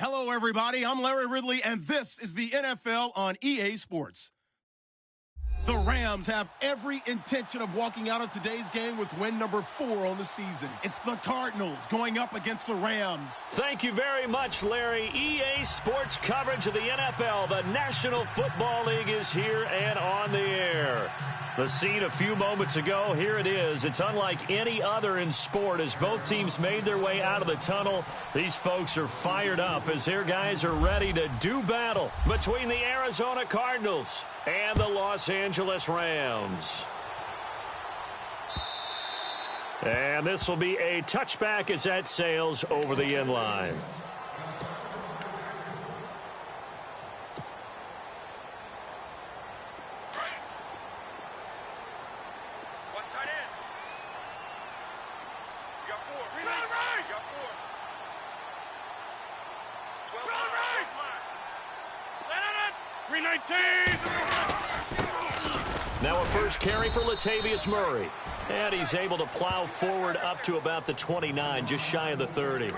Hello, everybody. I'm Larry Ridley, and this is the NFL on EA Sports. The Rams have every intention of walking out of today's game with win number 4 on the season. It's the Cardinals going up against the Rams. Thank you very much, Larry. EA Sports coverage of the NFL. The National Football League is here and on the air. The scene a few moments ago, here it is. It's unlike any other in sport as both teams made their way out of the tunnel. These folks are fired up as their guys are ready to do battle between the Arizona Cardinals and the Los Angeles Rams. And this will be a touchback as that sails over the end line. Now a first carry for Latavius Murray. And he's able to plow forward up to about the 29, just shy of the 30.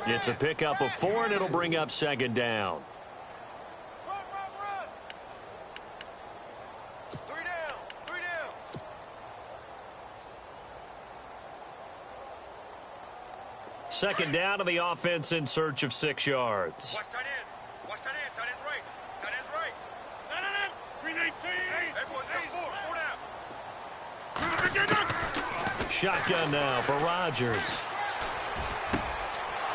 It's a pickup of 4, and it'll bring up second down. Three down. Second down to the offense in search of 6 yards. Watch tight end. Tight end's right. Tight end's right. 319. Everyone, got 4 down. Shotgun now for Rodgers.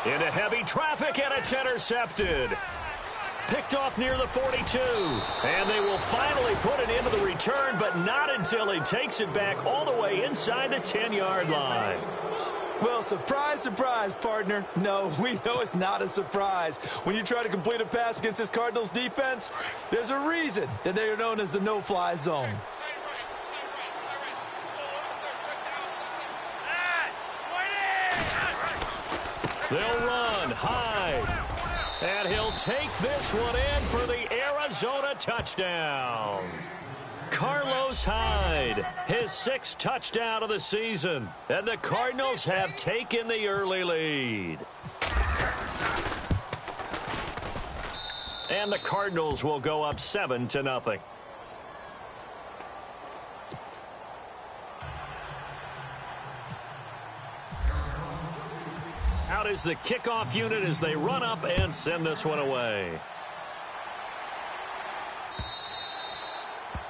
Into heavy traffic, and it's intercepted. Picked off near the 42. And they will finally put it into the return, but not until he takes it back all the way inside the 10-yard line. Well, surprise, surprise, partner. No, we know it's not a surprise. When you try to complete a pass against this Cardinals defense, there's a reason that they are known as the no-fly zone. They'll run, Hyde, and he'll take this one in for the Arizona touchdown. Carlos Hyde, his 6th touchdown of the season, and the Cardinals have taken the early lead. And the Cardinals will go up 7-0. Out is the kickoff unit as they run up and send this one away.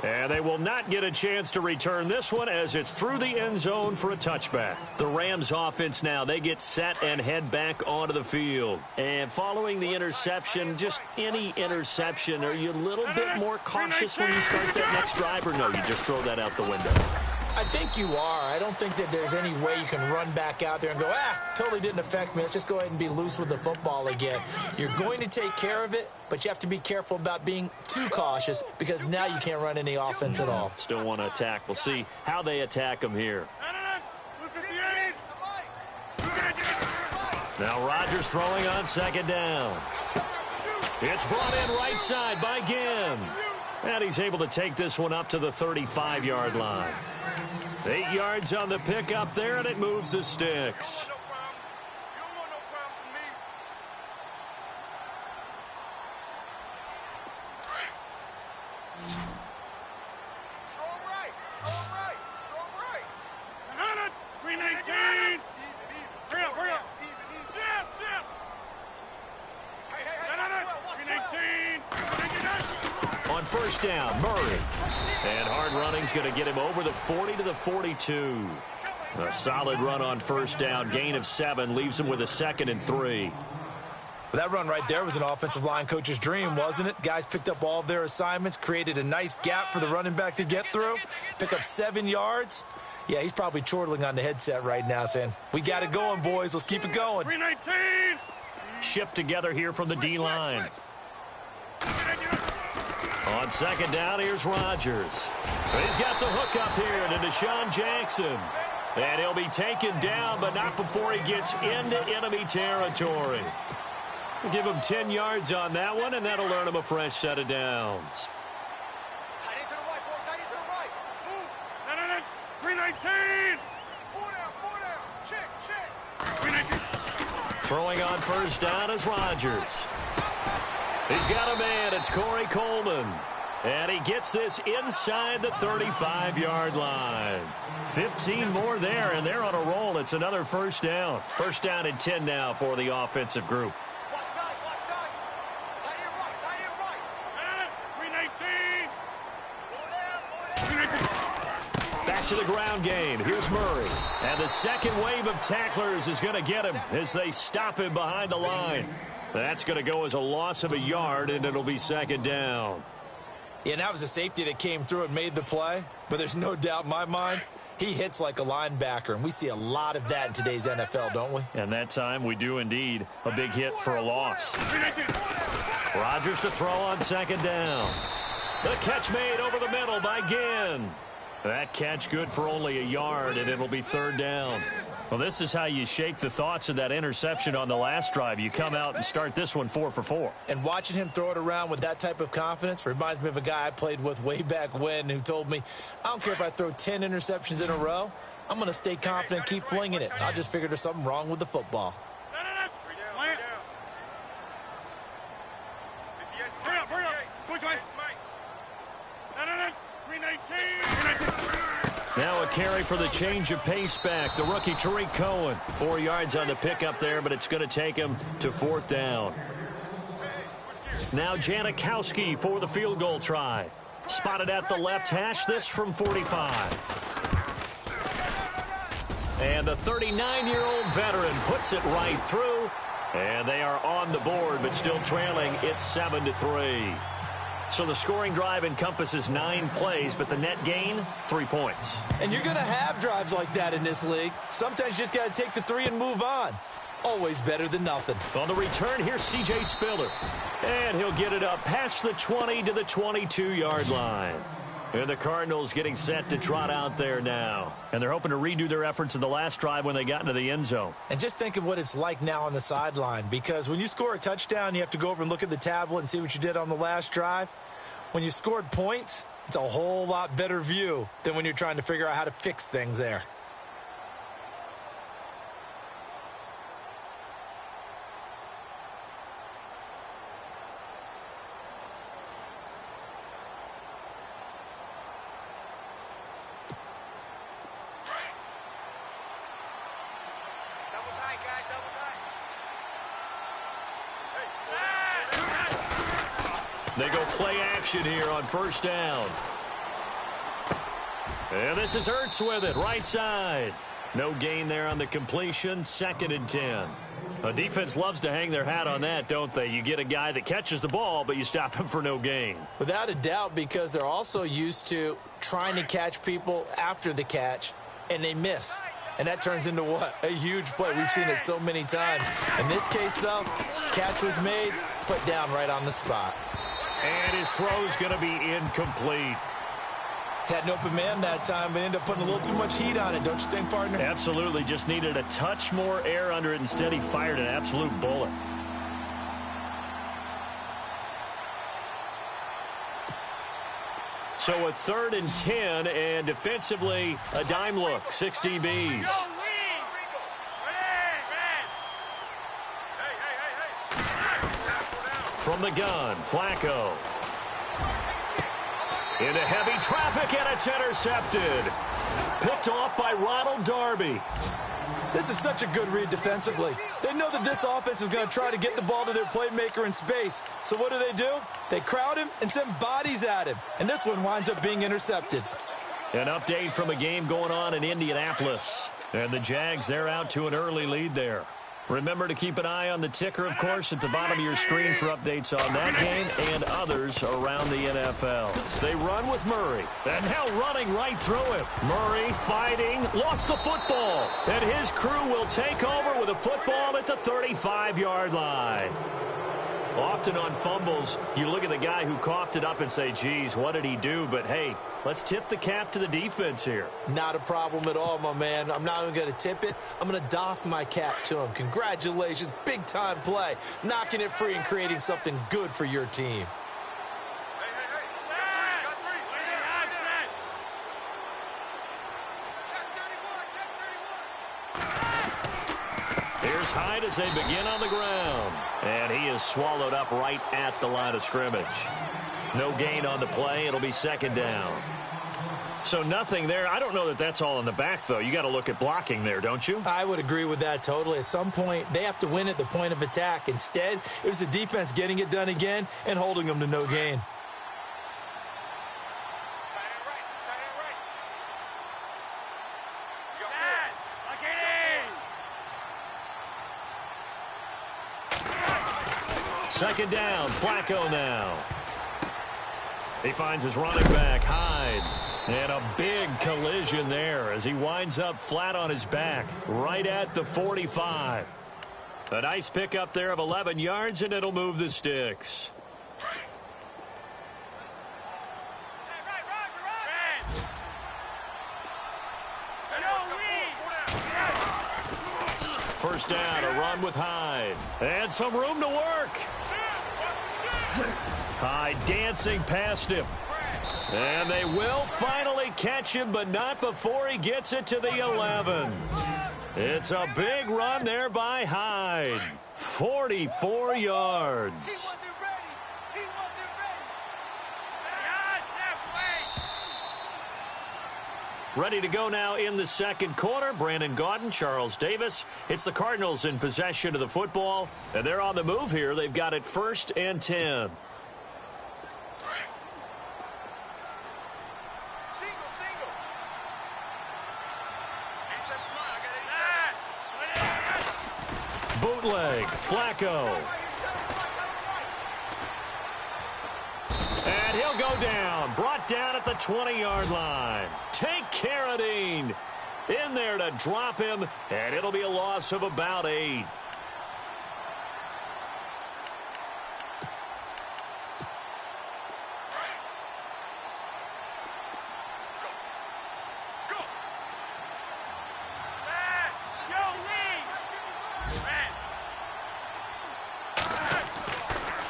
And they will not get a chance to return this one as it's through the end zone for a touchback. The Rams offense now, they get set and head back onto the field. And following the interception, just any interception, are you a little bit more cautious when you start that next drive, or no, you just throw that out the window? I think you are. I don't think that there's any way you can run back out there and go, totally didn't affect me. Let's just go ahead and be loose with the football again. You're going to take care of it, but you have to be careful about being too cautious because now you can't run any offense at all. Still want to attack. We'll see how they attack them here. Now Rodgers throwing on second down. It's brought in right side by Ginn. And he's able to take this one up to the 35-yard line. 8 yards on the pickup there, and it moves the sticks. On first down, Murray. And hard running's going to get him over the 40 to the 42. A solid run on first down. Gain of 7 leaves him with a 2nd and 3. That run right there was an offensive line coach's dream, wasn't it? Guys picked up all of their assignments, created a nice gap for the running back to get through, pick up 7 yards. Yeah, he's probably chortling on the headset right now saying, we got it going, boys. Let's keep it going. 319. Shift together here from the D-line. On second down, here's Rodgers. He's got the hook up here to Deshaun Jackson. And he'll be taken down, but not before he gets into enemy territory. We'll give him 10 yards on that one, and that'll earn him a fresh set of downs. Tight end to the right, boy. Tight end to the right. Move. 319. 4 down. Check. 319. Throwing on first down is Rodgers. He's got a man. It's Corey Coleman. And he gets this inside the 35-yard line. 15 more there, and they're on a roll. It's another first down. First down and 10 now for the offensive group. Back to the ground game. Here's Murray. And the second wave of tacklers is going to get him as they stop him behind the line. That's going to go as a loss of a yard, and it'll be second down. Yeah, and that was a safety that came through and made the play. But there's no doubt in my mind, he hits like a linebacker. And we see a lot of that in today's NFL, don't we? And that time we do indeed. A big hit for a loss. Rodgers to throw on second down. The catch made over the middle by Ginn. That catch good for only a yard, and it'll be third down. Well, this is how you shake the thoughts of that interception on the last drive. You come out and start this one 4 for 4. And watching him throw it around with that type of confidence reminds me of a guy I played with way back when who told me, I don't care if I throw 10 interceptions in a row. I'm going to stay confident, keep flinging it. I just figured there's something wrong with the football. Now a carry for the change of pace back. The rookie Tariq Cohen. 4 yards on the pickup there, but it's going to take him to fourth down. Now Janikowski for the field goal try. Spotted at the left hash, this from 45. And the 39-year-old veteran puts it right through. And they are on the board, but still trailing. It's 7-3. So the scoring drive encompasses 9 plays, but the net gain, 3 points. And you're going to have drives like that in this league. Sometimes you just got to take the 3 and move on. Always better than nothing. On the return, here's C.J. Spiller. And he'll get it up past the 20 to the 22-yard line. And the Cardinals getting set to trot out there now. And they're hoping to redo their efforts in the last drive when they got into the end zone. And just think of what it's like now on the sideline. Because when you score a touchdown, you have to go over and look at the tablet and see what you did on the last drive. When you scored points, it's a whole lot better view than when you're trying to figure out how to fix things there. They go play action here on first down. And this is Ertz with it, right side. No gain there on the completion, 2nd and 10. A defense loves to hang their hat on that, don't they? You get a guy that catches the ball, but you stop him for no gain. Without a doubt, because they're also used to trying to catch people after the catch, and they miss. And that turns into what? A huge play. We've seen it so many times. In this case, though, catch was made, put down right on the spot. And his throw's going to be incomplete. Had an open man that time, but ended up putting a little too much heat on it, don't you think, partner? Absolutely. Just needed a touch more air under it. Instead, he fired an absolute bullet. So a 3rd and 10, and defensively, a dime look. 6 DBs. From the gun, Flacco. Into heavy traffic, and it's intercepted. Picked off by Ronald Darby. This is such a good read defensively. They know that this offense is going to try to get the ball to their playmaker in space. So what do? They crowd him and send bodies at him. And this one winds up being intercepted. An update from a game going on in Indianapolis. And the Jags, they're out to an early lead there. Remember to keep an eye on the ticker, of course, at the bottom of your screen for updates on that game and others around the NFL. They run with Murray, and now running right through him. Murray fighting, lost the football, and his crew will take over with a football at the 35-yard line. Often on fumbles, you look at the guy who coughed it up and say, geez, what did he do? But, hey, let's tip the cap to the defense here. Not a problem at all, my man. I'm not even going to tip it. I'm going to doff my cap to him. Congratulations. Big-time play. Knocking it free and creating something good for your team. Here's Here's Hyde as they begin on the ground. And he is swallowed up right at the line of scrimmage. No gain on the play. It'll be second down. So nothing there. I don't know that that's all in the back, though. You got to look at blocking there, don't you? I would agree with that totally. At some point, they have to win at the point of attack. Instead, it was the defense getting it done again and holding them to no gain. Second down, Flacco now. He finds his running back, Hyde. And a big collision there as he winds up flat on his back, right at the 45. A nice pickup there of 11 yards, and it'll move the sticks. First down, a run with Hyde. And some room to work. Hyde dancing past him. And they will finally catch him, but not before he gets it to the 11. It's a big run there by Hyde. 44 yards. Ready to go now in the second quarter. Brandon Gaudin, Charles Davis. It's the Cardinals in possession of the football. And they're on the move here. They've got it 1st and 10. Bootleg, Flacco. And he'll go down. Brought down at the 20-yard line. Take care of Dean. In there to drop him, and it'll be a loss of about 8.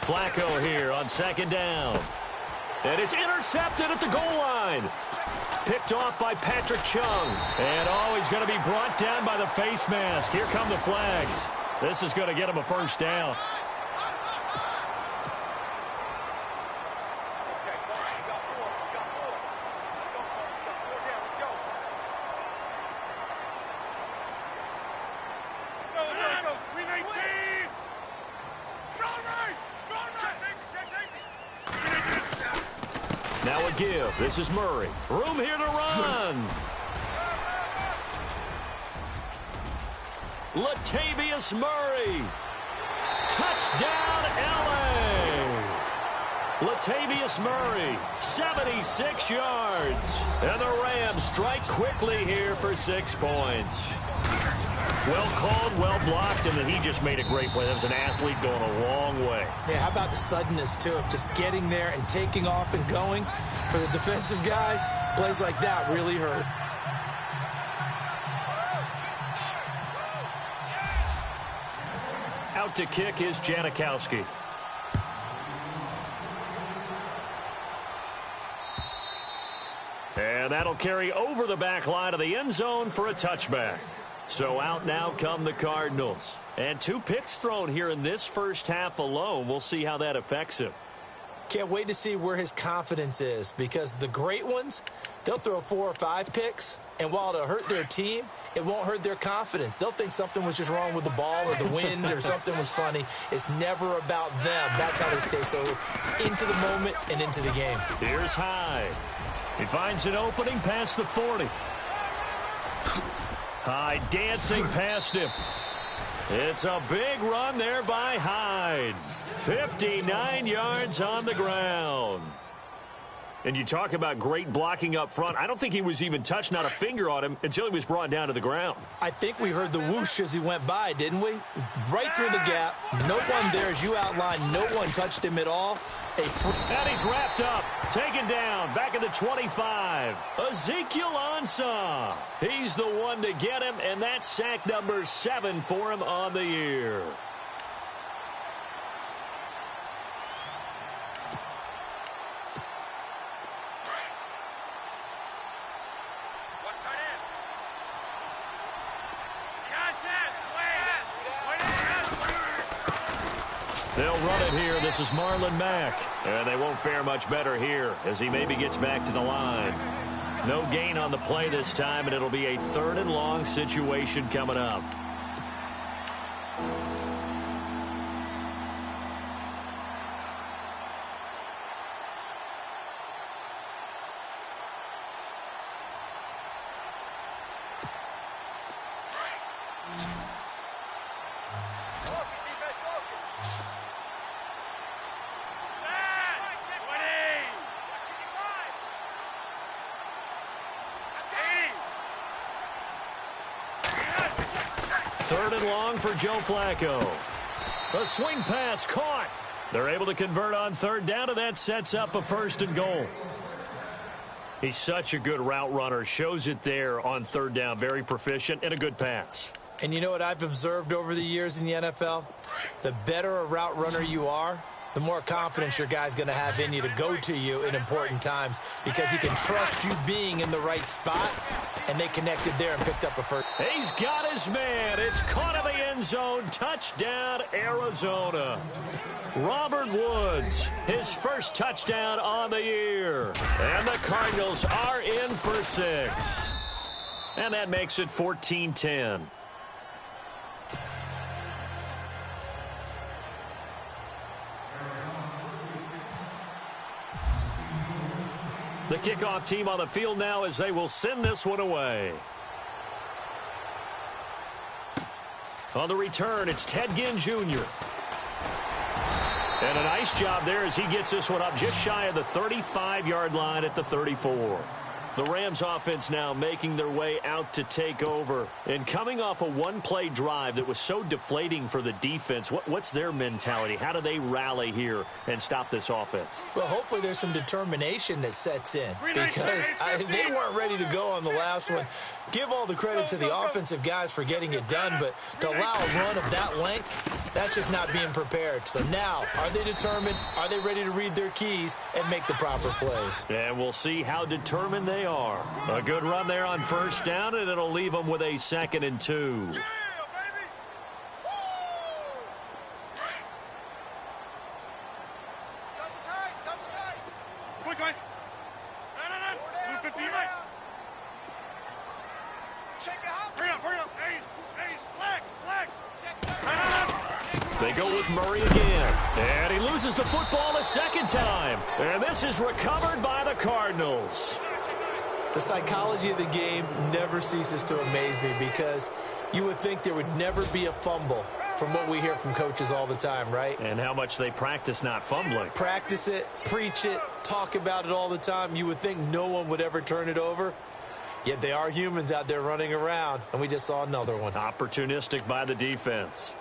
Flacco here on second down. And it's intercepted at the goal line. Picked off by Patrick Chung. And, he's going to be brought down by the face mask. Here come the flags. This is going to get him a first down. Now a give. This is Murray. Room here to run. Latavius Murray. Touchdown, L.A. Latavius Murray, 76 yards. And the Rams strike quickly here for 6 points. Well called, well blocked, and then he just made a great play. That was an athlete going a long way. Yeah, how about the suddenness, too, of just getting there and taking off and going? For the defensive guys, plays like that really hurt. Out to kick is Janikowski. And that'll carry over the back line of the end zone for a touchback. So out now come the Cardinals. And 2 picks thrown here in this first half alone. We'll see how that affects him. Can't wait to see where his confidence is, because the great ones, they'll throw 4 or 5 picks, and while it'll hurt their team, it won't hurt their confidence. They'll think something was just wrong with the ball or the wind or something was funny. It's never about them. That's how they stay so into the moment and into the game. Here's Hyde. He finds an opening past the 40. Hyde dancing past him. It's a big run there by Hyde. 59 yards on the ground. And you talk about great blocking up front. I don't think he was even touched, not a finger on him, until he was brought down to the ground. I think we heard the whoosh as he went by, didn't we? Right through the gap. No one there, as you outlined. No one touched him at all. And he's wrapped up, taken down, back at the 25. Ezekiel Ansah. He's the one to get him, and that's sack number 7 for him on the year. They'll run it here. This is Marlon Mack. And they won't fare much better here as he maybe gets back to the line. No gain on the play this time, and it'll be a 3rd and long situation coming up. Third and long for Joe Flacco. A swing pass caught. They're able to convert on 3rd down, and that sets up a 1st and goal. He's such a good route runner. Shows it there on 3rd down. Very proficient and a good pass. And you know what I've observed over the years in the NFL? The better a route runner you are, the more confidence your guy's going to have in you to go to you in important times because he can trust you being in the right spot, and they connected there and picked up a 1st. He's got his man. It's caught in the end zone. Touchdown, Arizona. Robert Woods, his 1st touchdown on the year. And the Cardinals are in for 6. And that makes it 14-10. The kickoff team on the field now as they will send this one away. On the return, it's Ted Ginn Jr. And a nice job there as he gets this one up just shy of the 35-yard line at the 34. The Rams offense now making their way out to take over. And coming off a one-play drive that was so deflating for the defense, what's their mentality? How do they rally here and stop this offense? Well, hopefully there's some determination that sets in because they weren't ready to go on the last one. Give all the credit to the offensive guys for getting it done, but to allow a run of that length, that's just not being prepared. So now, are they determined? Are they ready to read their keys and make the proper plays? And we'll see how determined they are. A good run there on 1st down, and it'll leave them with a 2nd and 2. They go with Murray again. And he loses the football a 2nd time. And this is recovered by the Cardinals. The psychology of the game never ceases to amaze me because you would think there would never be a fumble from what we hear from coaches all the time, right? And how much they practice not fumbling. Practice it, preach it, talk about it all the time. You would think no one would ever turn it over. Yet they are humans out there running around, and we just saw another one. Opportunistic by the defense.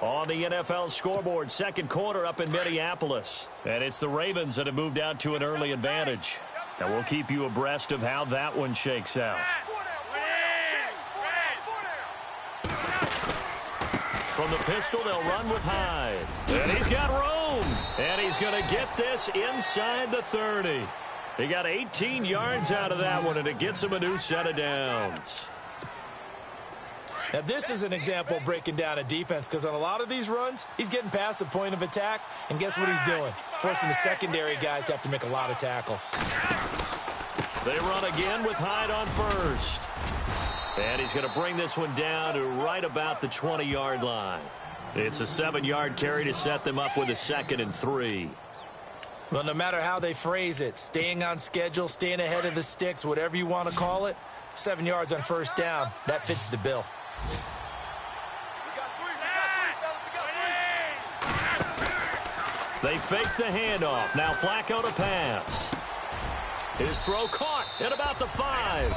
On the NFL scoreboard, 2nd quarter up in Minneapolis. And it's the Ravens that have moved out to an early advantage. And we'll keep you abreast of how that one shakes out. From the pistol, they'll run with Hyde. And he's got room. And he's going to get this inside the 30. He got 18 yards out of that one, and it gets him a new set of downs. Now, this is an example of breaking down a defense because on a lot of these runs, he's getting past the point of attack, and guess what he's doing? Forcing the secondary guys to have to make a lot of tackles. They run again with Hyde on 1st. And he's going to bring this one down to right about the 20-yard line. It's a 7-yard carry to set them up with a 2nd and 3. Well, no matter how they phrase it, staying on schedule, staying ahead of the sticks, whatever you want to call it, 7 yards on 1st down, that fits the bill. They fake the handoff. Now Flacco to pass. His throw caught at about the 5.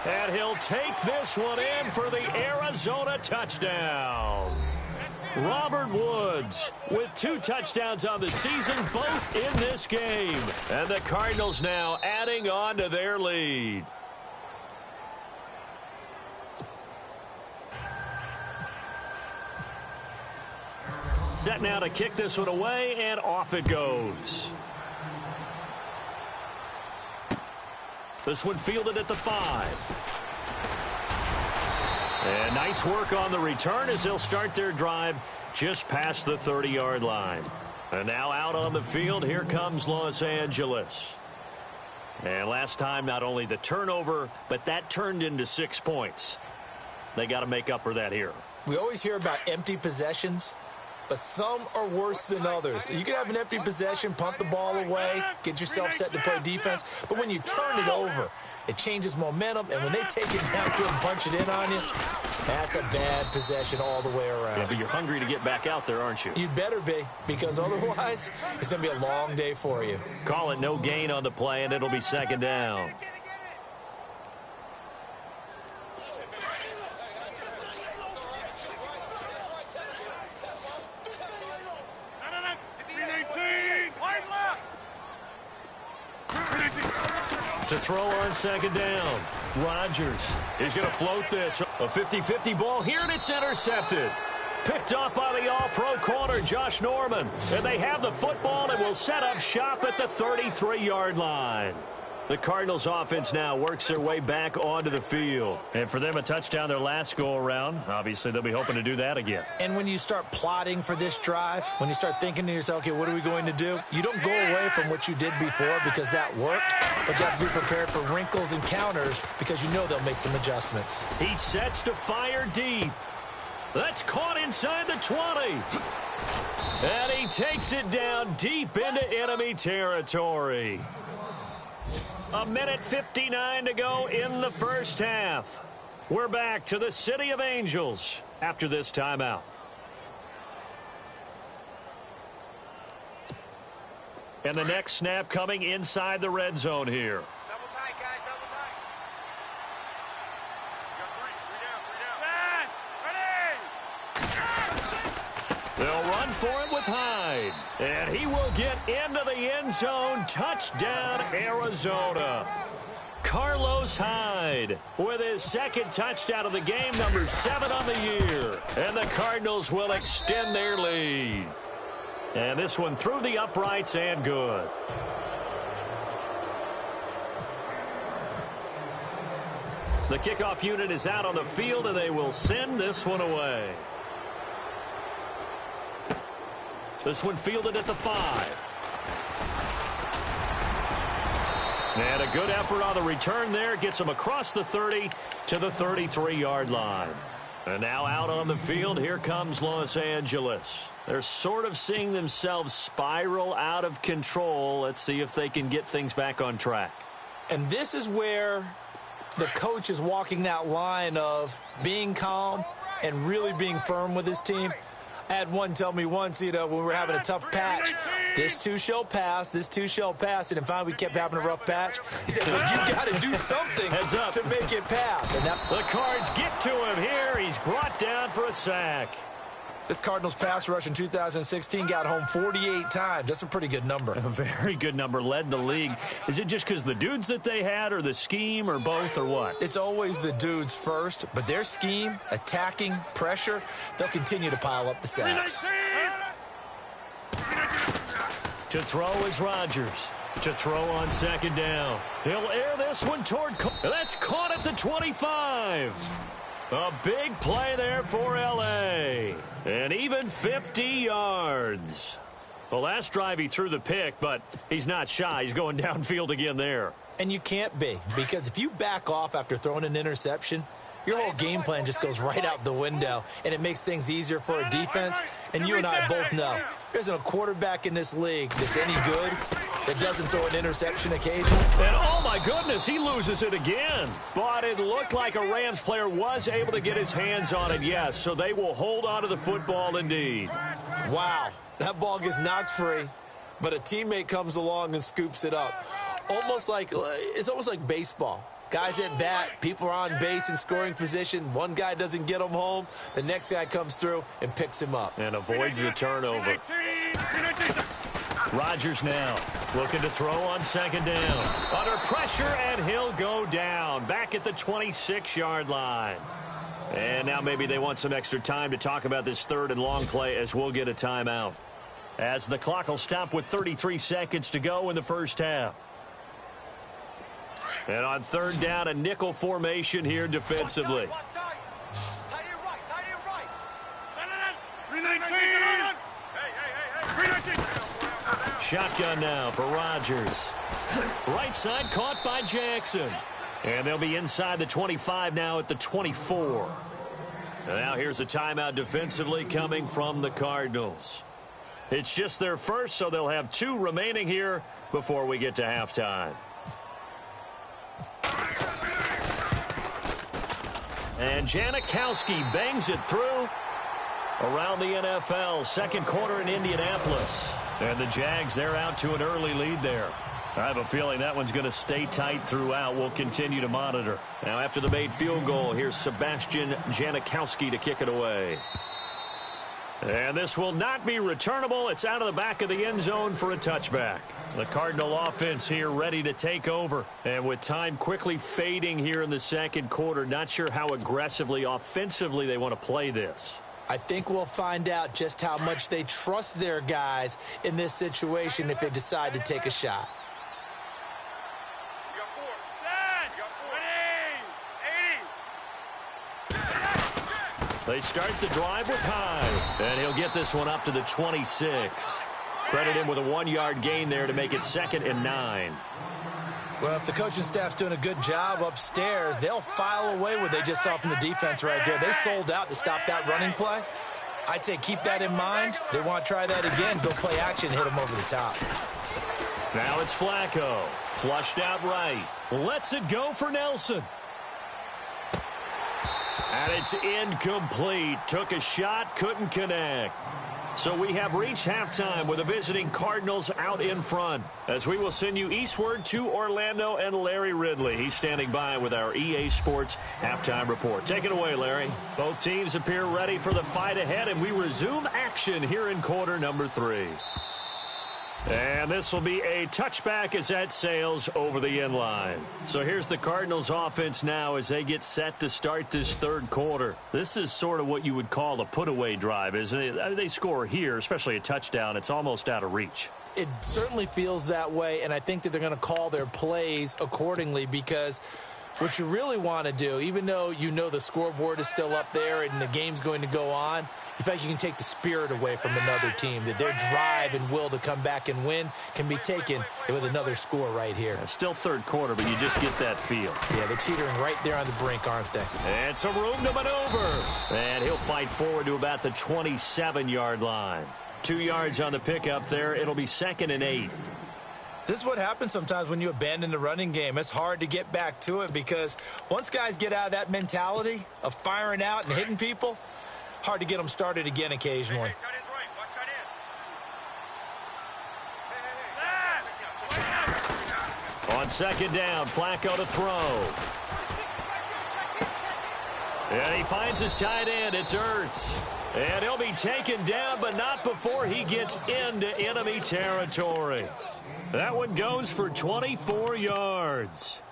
And he'll take this one in for the Arizona touchdown. Robert Woods with 2 touchdowns on the season, both in this game. And the Cardinals now adding on to their lead. Set now to kick this one away, and off it goes. This one fielded at the 5. And nice work on the return as they'll start their drive just past the 30-yard line. And now out on the field, here comes Los Angeles. And last time, not only the turnover, but that turned into 6 points. They got to make up for that here. We always hear about empty possessions, but some are worse than others. You can have an empty possession, punt the ball away, get yourself set to play defense, but when you turn it over, it changes momentum, and when they take it down to and punch it in on you, that's a bad possession all the way around. Yeah, but you're hungry to get back out there, aren't you? You'd better be, because otherwise, it's going to be a long day for you. Call it no gain on the play, and it'll be second down. To throw on second down, Rodgers. He's going to float this. A 50-50 ball here, and it's intercepted. Picked up by the all-pro corner, Josh Norman. And they have the football and will set up shop at the 33-yard line. The Cardinals offense now works their way back onto the field. And for them, a touchdown their last go-around. Obviously, they'll be hoping to do that again. And when you start plotting for this drive, when you start thinking to yourself, okay, what are we going to do? You don't go away from what you did before because that worked, but you have to be prepared for wrinkles and counters because you know they'll make some adjustments. He sets to fire deep. That's caught inside the 20. And he takes it down deep into enemy territory. 1:59 to go in the first half. We're back to the City of Angels after this timeout. And the next snap coming inside the red zone here. Double tight, guys, double tight. You got 3 down, 3 down. They'll run for it with Hyde. And he will get into the end zone. Touchdown, Arizona. Carlos Hyde with his second touchdown of the game, number 7 on the year. And the Cardinals will extend their lead. And this one through the uprights and good. The kickoff unit is out on the field, and they will send this one away. This one fielded at the 5. And a good effort on the return there. Gets him across the 30 to the 33-yard line. And now out on the field, here comes Los Angeles. They're sort of seeing themselves spiral out of control. Let's see if they can get things back on track. And this is where the coach is walking that line of being calm and really being firm with his team. I had one tell me once, when we were having a tough patch, this too shall pass, this too shall pass. And then finally we kept having a rough patch. He said, but you got to do something to make it pass. And the Cards get to him here. He's brought down for a sack. This Cardinals pass rush in 2016 got home 48 times. That's a pretty good number. A very good number, led the league. Is it just because the dudes that they had, or the scheme, or both, or what? It's always the dudes first, but their scheme, attacking, pressure, they'll continue to pile up the sacks. To throw is Rodgers. To throw on second down. He'll air this one toward... That's caught at the 25. A big play there for L.A. And even 50 yards. Well, last drive he threw the pick, but he's not shy. He's going downfield again there. And you can't be, because if you back off after throwing an interception, your whole game plan just goes right out the window, and it makes things easier for a defense. And you and I both know there isn't a quarterback in this league that's any good that doesn't throw an interception occasionally. And oh my goodness, he loses it again. But it looked like a Rams player was able to get his hands on it, yes. So they will hold on to the football indeed. Wow, that ball gets knocked free, but a teammate comes along and scoops it up. It's almost like baseball. Guys at bat, people are on base in scoring position. One guy doesn't get him home. The next guy comes through and picks him up. And avoids the turnover. Rodgers now looking to throw on second down. Under pressure, and he'll go down. Back at the 26-yard line. And now maybe they want some extra time to talk about this third and long play as we'll get a timeout. As the clock will stop with 33 seconds to go in the first half. And on third down, a nickel formation here defensively. Shotgun now for Rodgers. Right side caught by Jackson. And they'll be inside the 25 now at the 24. And now here's a timeout defensively coming from the Cardinals. It's just their first, so they'll have 2 remaining here before we get to halftime. And Janikowski bangs it through. Around the NFL, second quarter in Indianapolis. And the Jags, they're out to an early lead there. I have a feeling that one's going to stay tight throughout. We'll continue to monitor. Now, after the made field goal, here's Sebastian Janikowski to kick it away. And this will not be returnable. It's out of the back of the end zone for a touchback. The Cardinal offense here ready to take over. And with time quickly fading here in the second quarter, not sure how aggressively, offensively they want to play this. I think we'll find out just how much they trust their guys in this situation if they decide to take a shot. They start the drive with Hyde, and he'll get this one up to the 26. Credit him with a 1-yard gain there to make it 2nd and 9. Well, if the coaching staff's doing a good job upstairs, they'll file away what they just saw from the defense right there. They sold out to stop that running play. I'd say keep that in mind. They want to try that again, go play action, hit them over the top. Now it's Flacco. Flushed out right. Lets it go for Nelson. And it's incomplete. Took a shot, couldn't connect. So we have reached halftime with the visiting Cardinals out in front. As we will send you eastward to Orlando and Larry Ridley. He's standing by with our EA Sports halftime report. Take it away, Larry. Both teams appear ready for the fight ahead, and we resume action here in quarter number 3. And this will be a touchback as that sails over the end line. So here's the Cardinals offense now as they get set to start this third quarter. This is sort of what you would call a put-away drive, isn't it? They score here, especially a touchdown. It's almost out of reach. It certainly feels that way, and I think that they're going to call their plays accordingly because what you really want to do, even though you know the scoreboard is still up there and the game's going to go on, in fact, you can take the spirit away from another team, that their drive and will to come back and win can be taken with another score right here. Still third quarter, but you just get that feel. Yeah, they're teetering right there on the brink, aren't they? And some room to maneuver. And he'll fight forward to about the 27-yard line. 2 yards on the pickup there. It'll be 2nd and 8. This is what happens sometimes when you abandon the running game. It's hard to get back to it because once guys get out of that mentality of firing out and hitting people, hard to get them started again occasionally. On 2nd down, Flacco to throw. And he finds his tight end. It's Ertz. And he'll be taken down, but not before he gets into enemy territory. That one goes for 24 yards.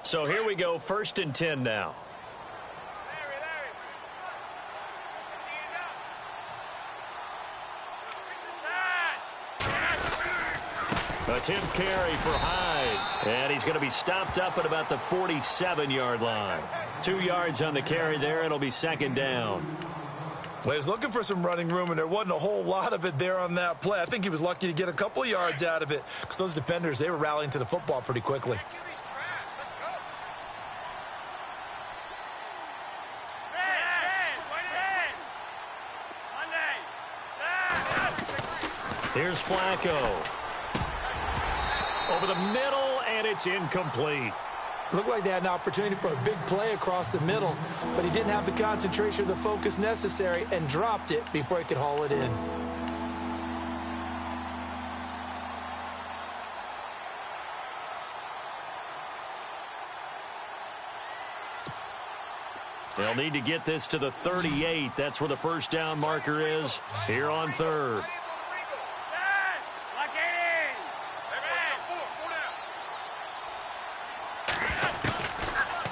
So here we go, 1st and 10 now. A 10th carry for Hyde. And he's going to be stopped up at about the 47-yard line. 2 yards on the carry there. It'll be 2nd down. Well, he was looking for some running room, and there wasn't a whole lot of it there on that play. I think he was lucky to get a couple of yards out of it because those defenders, they were rallying to the football pretty quickly. Here's Flacco. Over the middle, and it's incomplete. Looked like they had an opportunity for a big play across the middle, but he didn't have the concentration or the focus necessary and dropped it before he could haul it in. They'll need to get this to the 38. That's where the first down marker is here on 3rd.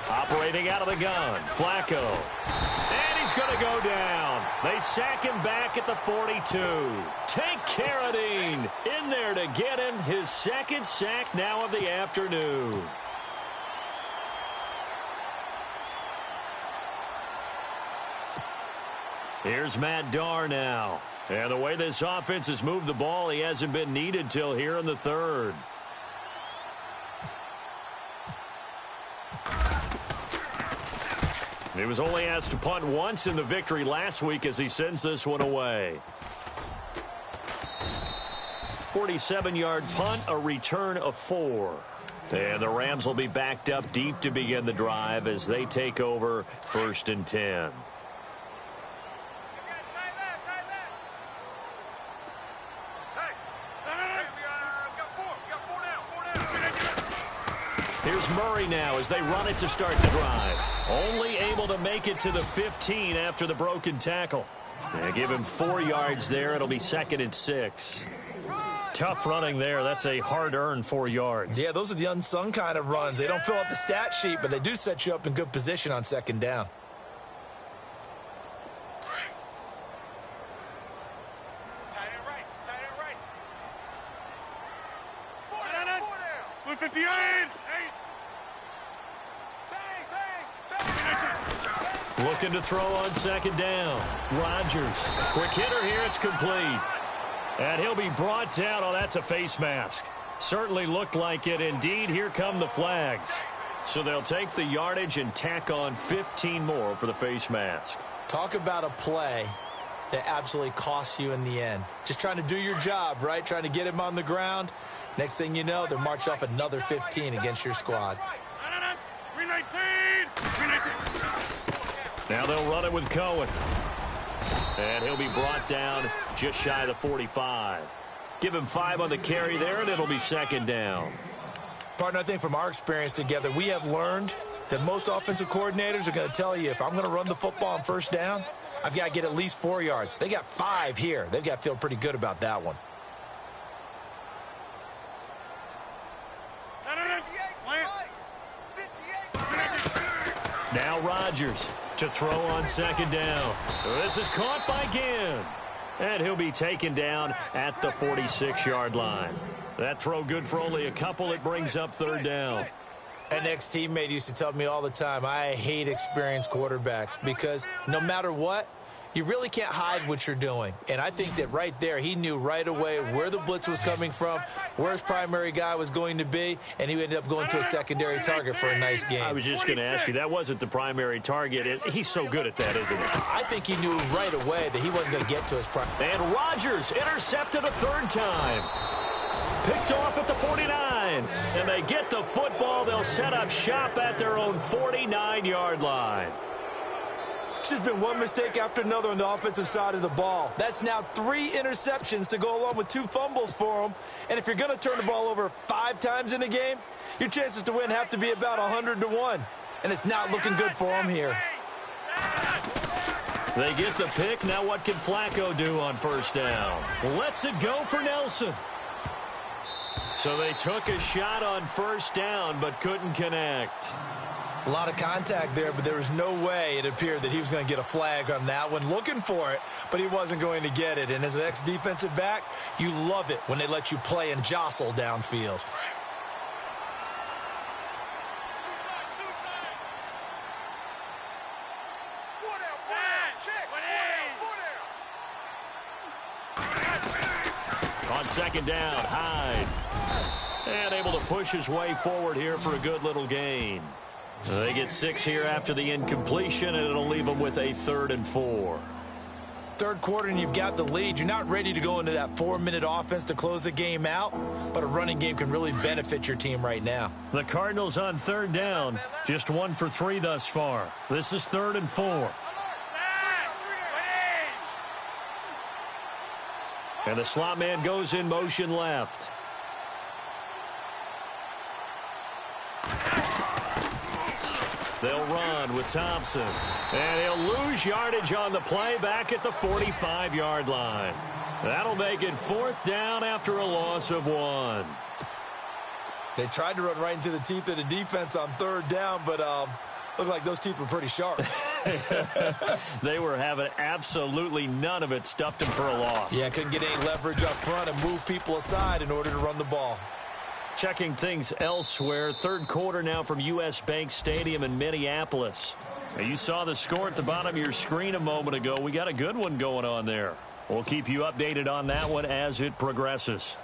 Operating out of the gun, Flacco. And he's going to go down. They sack him back at the 42. Take Carradine in there to get him his 2nd sack now of the afternoon. Here's Matt Darr now. And the way this offense has moved the ball, he hasn't been needed till here in the third. He was only asked to punt once in the victory last week as he sends this one away. 47-yard punt, a return of 4. And the Rams will be backed up deep to begin the drive as they take over 1st and 10. Here's Murray now as they run it to start the drive. Only able to make it to the 15 after the broken tackle. They give him 4 yards there. It'll be 2nd and 6. Tough running there. That's a hard-earned 4 yards. Yeah, those are the unsung kind of runs. They don't fill up the stat sheet, but they do set you up in good position on 2nd down. Tight end right. Tight end right. 4 down. 4 down. 58. Looking to throw on 2nd down. Rodgers. Quick hitter here. It's complete. And he'll be brought down. Oh, that's a face mask. Certainly looked like it. Indeed, here come the flags. So they'll take the yardage and tack on 15 more for the face mask. Talk about a play that absolutely costs you in the end. Just trying to do your job, right? Trying to get him on the ground. Next thing you know, they'll march off another 15 against your squad. 319. Now they'll run it with Cohen. And he'll be brought down just shy of the 45. Give him 5 on the carry there, and it'll be 2nd down. Partner, I think from our experience together, we have learned that most offensive coordinators are going to tell you, if I'm going to run the football on 1st down, I've got to get at least 4 yards. They got 5 here. They've got to feel pretty good about that one. Now Rodgers to throw on 2nd down. This is caught by Ginn. And he'll be taken down at the 46-yard line. That throw good for only a couple. It brings up 3rd down. An ex-teammate used to tell me all the time, I hate experienced quarterbacks because no matter what, you really can't hide what you're doing. And I think that right there, he knew right away where the blitz was coming from, where his primary guy was going to be, and he ended up going to a secondary target for a nice game. I was just going to ask you, that wasn't the primary target. He's so good at that, isn't he? I think he knew right away that he wasn't going to get to his primary. And Rodgers intercepted a 3rd time. Picked off at the 49. And they get the football. They'll set up shop at their own 49-yard line. It's just been one mistake after another on the offensive side of the ball. That's now 3 interceptions to go along with 2 fumbles for them. And if you're going to turn the ball over 5 times in a game, your chances to win have to be about 100-1. And it's not looking good for them here. They get the pick. Now what can Flacco do on 1st down? Lets it go for Nelson. So they took a shot on 1st down but couldn't connect. A lot of contact there, but there was no way it appeared that he was going to get a flag on that one. Looking for it, but he wasn't going to get it. And as an ex-defensive back, you love it when they let you play and jostle downfield. On 2nd down, Hyde. And able to push his way forward here for a good little gain. They get 6 here after the incompletion, and it'll leave them with a 3rd and 4. 3rd quarter, and you've got the lead. You're not ready to go into that 4-minute offense to close the game out, but a running game can really benefit your team right now. The Cardinals on 3rd down, just 1 for 3 thus far. This is 3rd and 4. And the slot man goes in motion left. They'll run with Thompson. And he'll lose yardage on the play back at the 45-yard line. That'll make it 4th down after a loss of 1. They tried to run right into the teeth of the defense on 3rd down, but looked like those teeth were pretty sharp. They were having absolutely none of it. Stuffed him for a loss. Yeah, couldn't get any leverage up front and move people aside in order to run the ball. Checking things elsewhere. Third quarter now from U.S. Bank Stadium in Minneapolis. Now, you saw the score at the bottom of your screen a moment ago. We got a good one going on there. We'll keep you updated on that one as it progresses.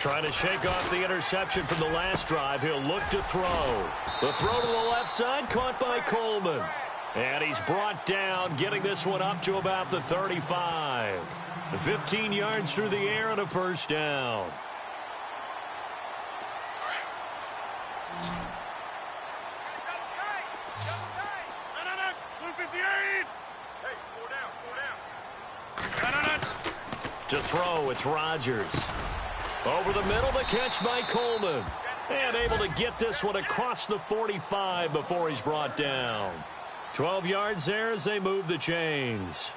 Trying to shake off the interception from the last drive. He'll look to throw. The throw to the left side, caught by Coleman. And he's brought down, getting this one up to about the 35. 15 yards through the air and a first down. To throw, it's Rodgers. Over the middle, the catch by Coleman. And able to get this one across the 45 before he's brought down. 12 yards there as they move the chains.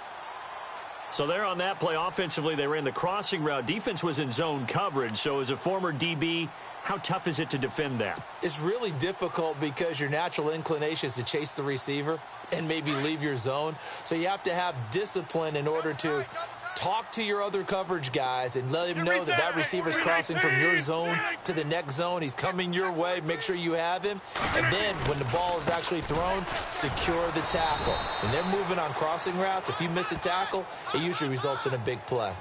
So there on that play, offensively, they ran the crossing route. Defense was in zone coverage. So as a former DB, how tough is it to defend that? It's really difficult because your natural inclination is to chase the receiver and maybe leave your zone. So you have to have discipline in order to talk to your other coverage guys and let him know that that receiver's crossing from your zone to the next zone. He's coming your way. Make sure you have him. And then when the ball is actually thrown, secure the tackle. When they're moving on crossing routes, if you miss a tackle, it usually results in a big play.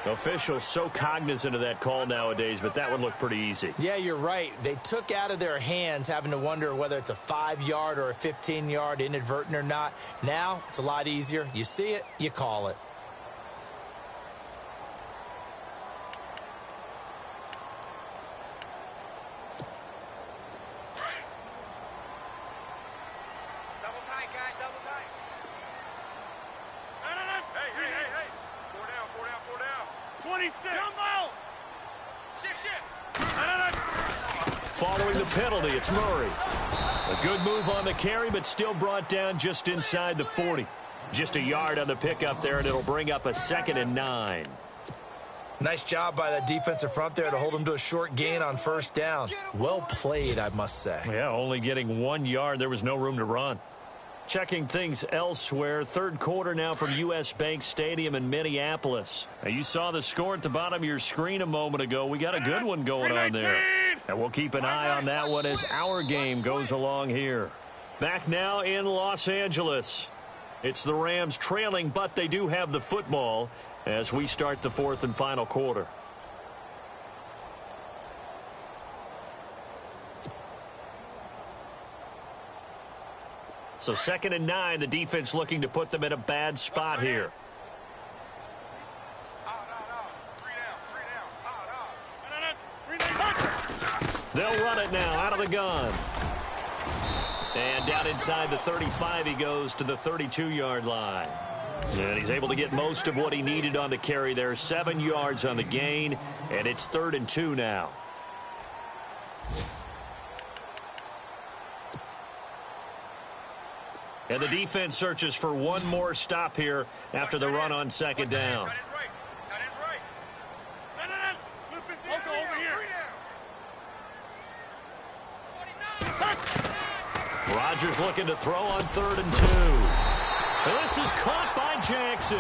Officials so cognizant of that call nowadays, but that would look pretty easy. Yeah, you're right. They took out of their hands having to wonder whether it's a 5-yard or a 15-yard, inadvertent or not. Now, it's a lot easier. You see it, you call it. Double tight, guys, double tight. Hey. 4 down. 26. Jump out. Shift. Following the penalty, it's Murray. A good move on the carry, but still brought down just inside the 40. Just a yard on the pickup there, and it'll bring up a 2nd and 9. Nice job by that defensive front there to hold him to a short gain on first down. Well played, I must say. Yeah, only getting 1 yard. There was no room to run. Checking things elsewhere. Third quarter now from U.S. Bank Stadium in Minneapolis. Now, you saw the score at the bottom of your screen a moment ago. We got a good one going on there. And we'll keep an eye on that one as our game goes along here. Back now in Los Angeles. It's the Rams trailing, but they do have the football as we start the fourth and final quarter. So 2nd and 9, the defense looking to put them in a bad spot here. They'll run it now out of the gun. And down inside the 35, he goes to the 32-yard line. And he's able to get most of what he needed on the carry there. 7 yards on the gain, and it's 3rd and 2 now. And the defense searches for one more stop here after the run on 2nd down. Rodgers looking to throw on 3rd and 2. And this is caught by Jackson.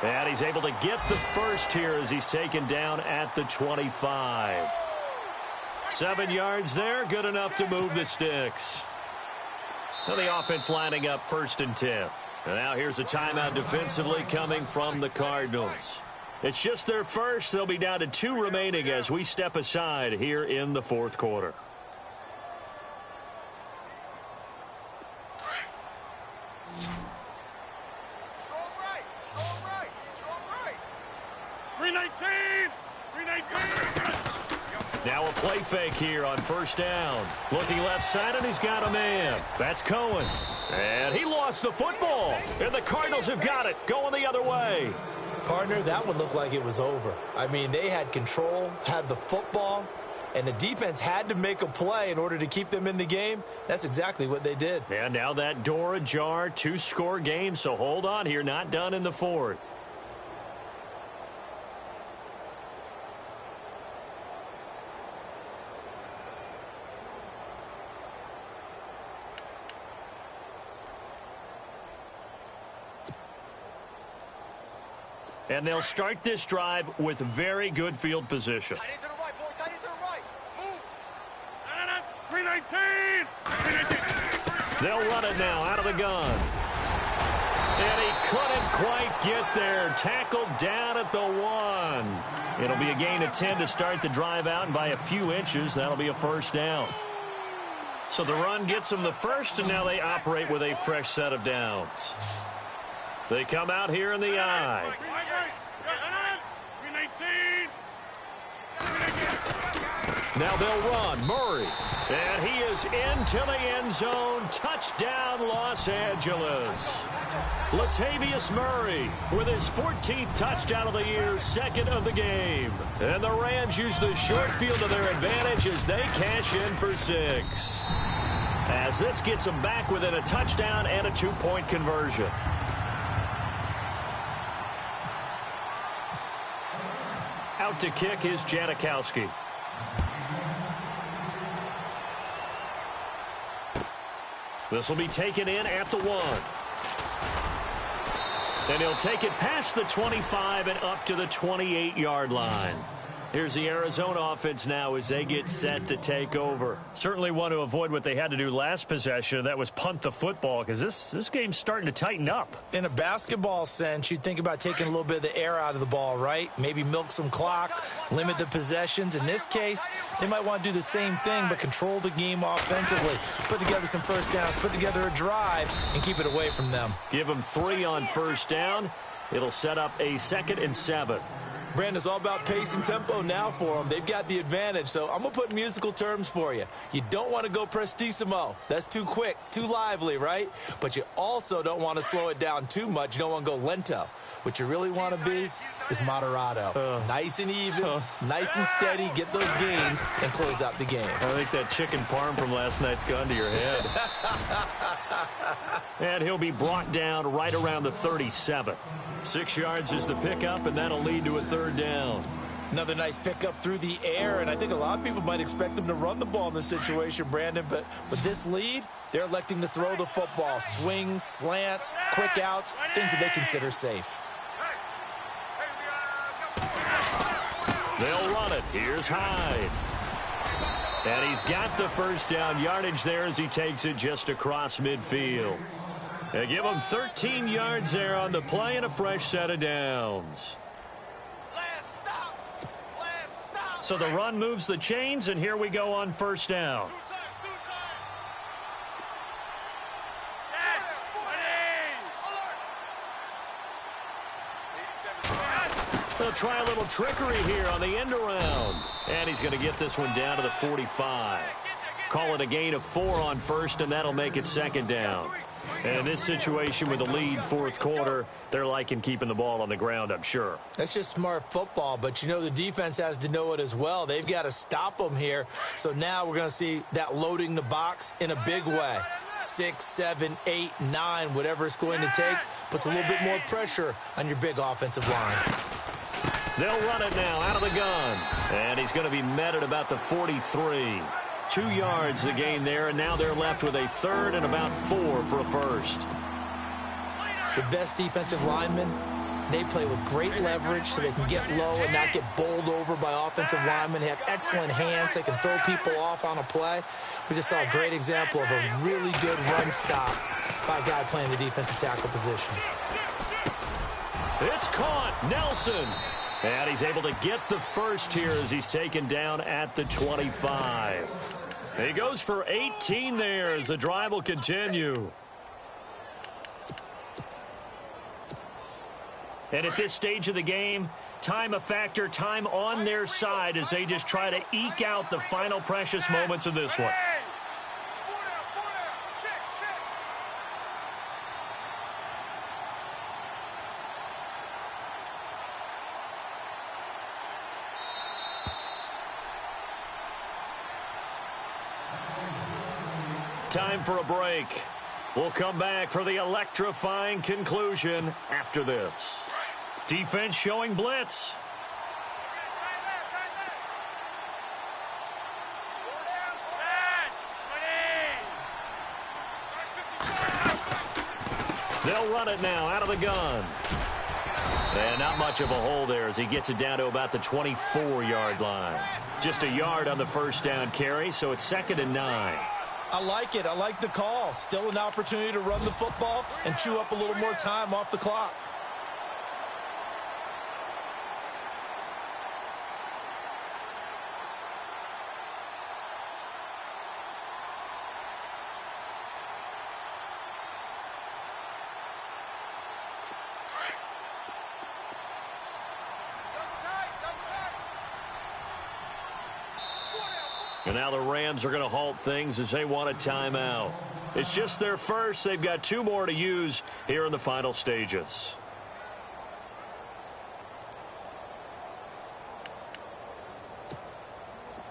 And he's able to get the first here as he's taken down at the 25. 7 yards there, good enough to move the sticks. Now the offense lining up 1st and 10. And now here's a timeout defensively coming from the Cardinals. It's just their first. They'll be down to 2 remaining as we step aside here in the fourth quarter. Strong right. 319. Now a play fake here on 1st down. Looking left side, and he's got a man. That's Cohen. And he lost the football. And the Cardinals have got it, going the other way. Partner, that would look like it was over. I mean, they had control, had the football, and the defense had to make a play in order to keep them in the game. That's exactly what they did. And now that door ajar, 2-score game, so hold on here, not done in the fourth. And they'll start this drive with very good field position. Tight end to the right, boy. Tight end to the right. Move. 319. 319. They'll run it now out of the gun. And he couldn't quite get there. Tackled down at the 1. It'll be a gain of 10 to start the drive out, and by a few inches, that'll be a first down. So the run gets them the first, and now they operate with a fresh set of downs. They come out here in the I. Now they'll run. Murray. And he is into the end zone. Touchdown, Los Angeles. Latavius Murray with his 14th touchdown of the year, second of the game. And the Rams use the short field to their advantage as they cash in for 6. As this gets them back within a touchdown and a 2-point conversion. Out to kick is Janikowski. This will be taken in at the 1. And he'll take it past the 25 and up to the 28-yard line. Here's the Arizona offense now as they get set to take over. Certainly want to avoid what they had to do last possession. That was punt the football, because this game's starting to tighten up. In a basketball sense, you think about taking a little bit of the air out of the ball, right? Maybe milk some clock, limit the possessions. In this case, they might want to do the same thing, but control the game offensively. Put together some first downs, put together a drive, and keep it away from them. Give them 3 on first down. It'll set up a 2nd and 7. Brandon, it's all about pace and tempo now for them. They've got the advantage, so I'm going to put musical terms for you. You don't want to go prestissimo. That's too quick, too lively, right? But you also don't want to slow it down too much. You don't want to go lento. What you really want to be is moderato. Nice and even, nice and steady, get those gains, and close out the game. I think that chicken parm from last night's gone to your head. And he'll be brought down right around the 37. 6 yards is the pickup, and that'll lead to a 3rd down. Another nice pickup through the air, and I think a lot of people might expect them to run the ball in this situation, Brandon, but with this lead, they're electing to throw the football. Swings, slants, quick outs, things that they consider safe. They'll run it. Here's Hyde. And he's got the first down yardage there as he takes it just across midfield. They give him 13 yards there on the play and a fresh set of downs. So the run moves the chains, and here we go on first down. They'll try a little trickery here on the end around. And he's going to get this one down to the 45. Call it a gain of 4 on first, and that'll make it 2nd down. And in this situation with the lead 4th quarter, they're liking keeping the ball on the ground, I'm sure. That's just smart football, but you know the defense has to know it as well. They've got to stop them here. So now we're going to see that loading the box in a big way. 6, 7, 8, 9, whatever it's going to take, puts a little bit more pressure on your big offensive line. They'll run it now out of the gun. And he's going to be met at about the 43. 2 yards the gain there, and now they're left with a 3rd and about 4 for a first. The best defensive linemen, they play with great leverage so they can get low and not get bowled over by offensive linemen. They have excellent hands. They can throw people off on a play. We just saw a great example of a really good run stop by a guy playing the defensive tackle position. It's caught. Nelson. And he's able to get the first here as he's taken down at the 25. He goes for 18 there as the drive will continue. And at this stage of the game, time a factor, time on their side as they just try to eke out the final precious moments of this one. Time for a break. We'll come back for the electrifying conclusion after this. Defense showing blitz. They'll run it now out of the gun. And not much of a hole there as he gets it down to about the 24-yard line. Just a yard on the first down carry, so it's 2nd and 9. I like it. I like the call. Still an opportunity to run the football and chew up a little more time off the clock. And now the Rams are going to halt things as they want a timeout. It's just their first. They've got 2 more to use here in the final stages.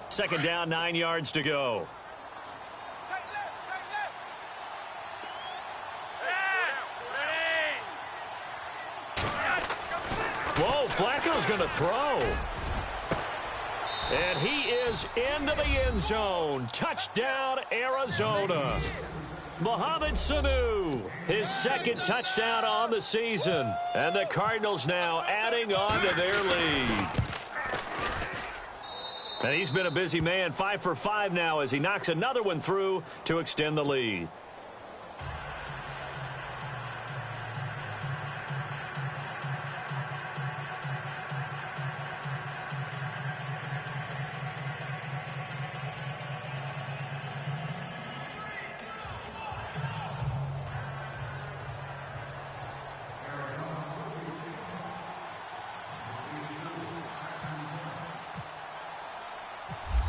Second down, 9 yards to go. Whoa, Flacco's going to throw. And he is into the end zone. Touchdown, Arizona. Mohamed Sanu, his 2nd touchdown on the season. And the Cardinals now adding on to their lead. And he's been a busy man, 5 for 5 now as he knocks another one through to extend the lead.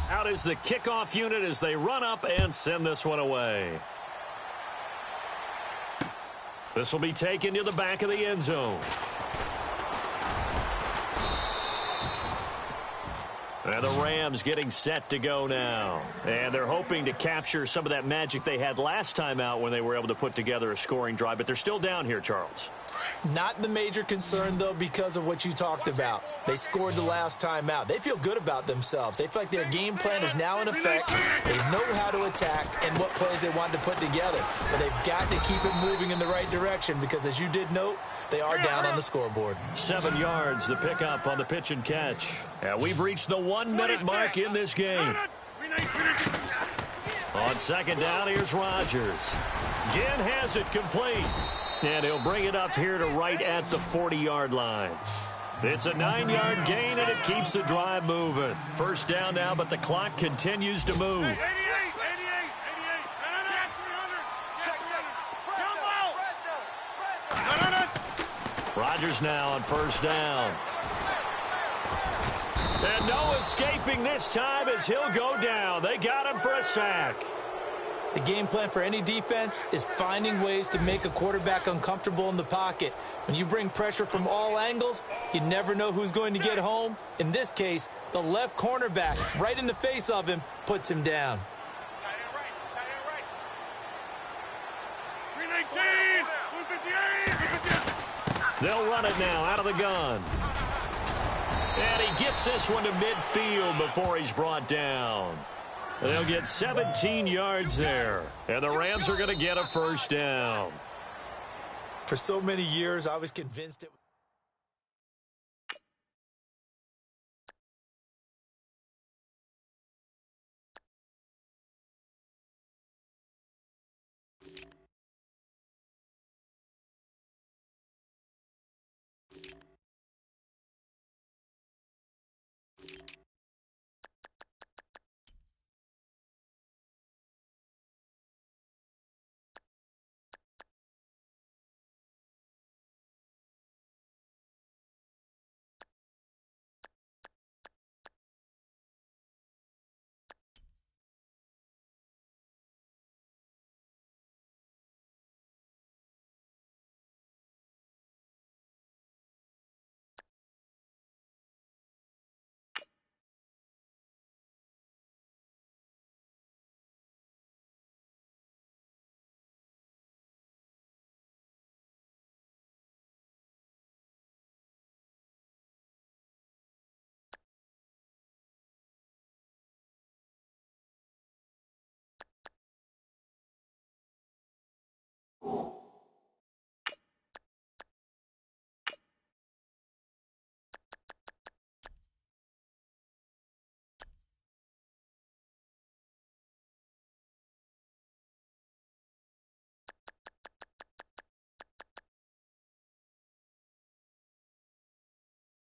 Out is the kickoff unit as they run up and send this one away. This will be taken to the back of the end zone. And the Rams getting set to go now. And they're hoping to capture some of that magic they had last time out when they were able to put together a scoring drive. But they're still down here, Charles. Not the major concern, though, because of what you talked about. They scored the last time out. They feel good about themselves. They feel like their game plan is now in effect. They know how to attack and what plays they want to put together. But they've got to keep it moving in the right direction because, as you did note, they are down on the scoreboard. 7 yards, the pickup on the pitch and catch. And we've reached the 1-minute mark in this game. On second down, here's Rodgers. Ginn has it complete. And he'll bring it up here to right at the 40-yard line. It's a 9-yard gain, and it keeps the drive moving. First down now, but the clock continues to move. 88. Rodgers now on first down. And no escaping this time as he'll go down. They got him for a sack. The game plan for any defense is finding ways to make a quarterback uncomfortable in the pocket. When you bring pressure from all angles, you never know who's going to get home. In this case, the left cornerback, right in the face of him, puts him down. Tight end right. 319, 158. They'll run it now out of the gun. And he gets this one to midfield before he's brought down. They'll get 17 yards there. And the Rams are going to get a first down. For so many years, I was convinced it